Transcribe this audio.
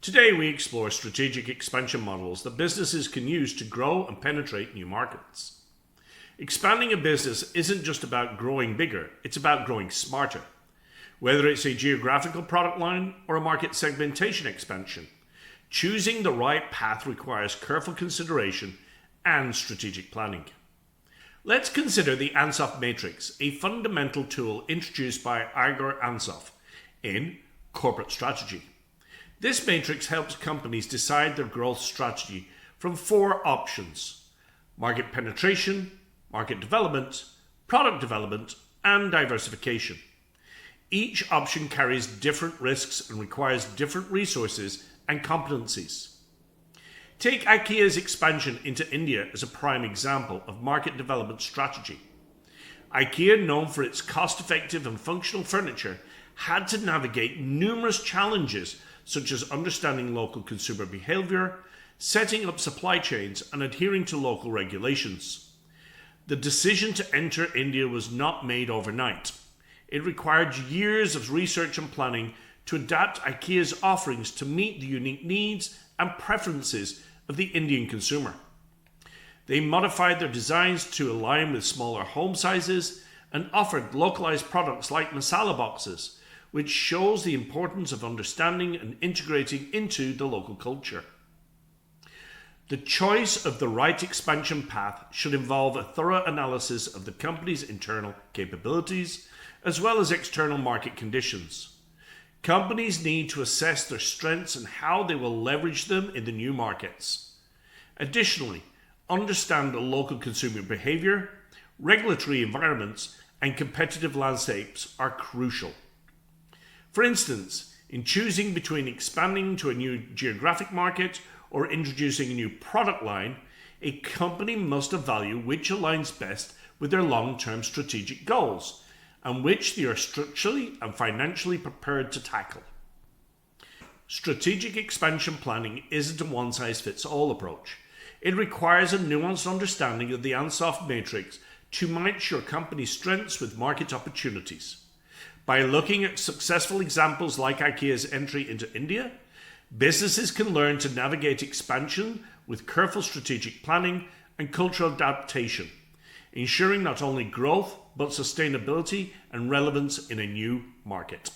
Today we explore strategic expansion models that businesses can use to grow and penetrate new markets. Expanding a business isn't just about growing bigger, it's about growing smarter. Whether it's a geographical product line or a market segmentation expansion, choosing the right path requires careful consideration and strategic planning. Let's consider the Ansoff Matrix, a fundamental tool introduced by Igor Ansoff in Corporate Strategy. This matrix helps companies decide their growth strategy from 4 options: market penetration, market development, product development, and diversification. Each option carries different risks and requires different resources and competencies. Take IKEA's expansion into India as a prime example of market development strategy. IKEA, known for its cost-effective and functional furniture, had to navigate numerous challenges such as understanding local consumer behavior, setting up supply chains, and adhering to local regulations. The decision to enter India was not made overnight. It required years of research and planning to adapt IKEA's offerings to meet the unique needs and preferences of the Indian consumer. They modified their designs to align with smaller home sizes and offered localized products like masala boxes, which shows the importance of understanding and integrating into the local culture. The choice of the right expansion path should involve a thorough analysis of the company's internal capabilities as well as external market conditions. Companies need to assess their strengths and how they will leverage them in the new markets. Additionally, understand the local consumer behavior, regulatory environments, and competitive landscapes are crucial. For instance, in choosing between expanding to a new geographic market or introducing a new product line, a company must evaluate which aligns best with their long-term strategic goals and which they are structurally and financially prepared to tackle. Strategic expansion planning isn't a one-size-fits-all approach. It requires a nuanced understanding of the Ansoff Matrix to match your company's strengths with market opportunities. By looking at successful examples like IKEA's entry into India, businesses can learn to navigate expansion with careful strategic planning and cultural adaptation, ensuring not only growth but sustainability and relevance in a new market.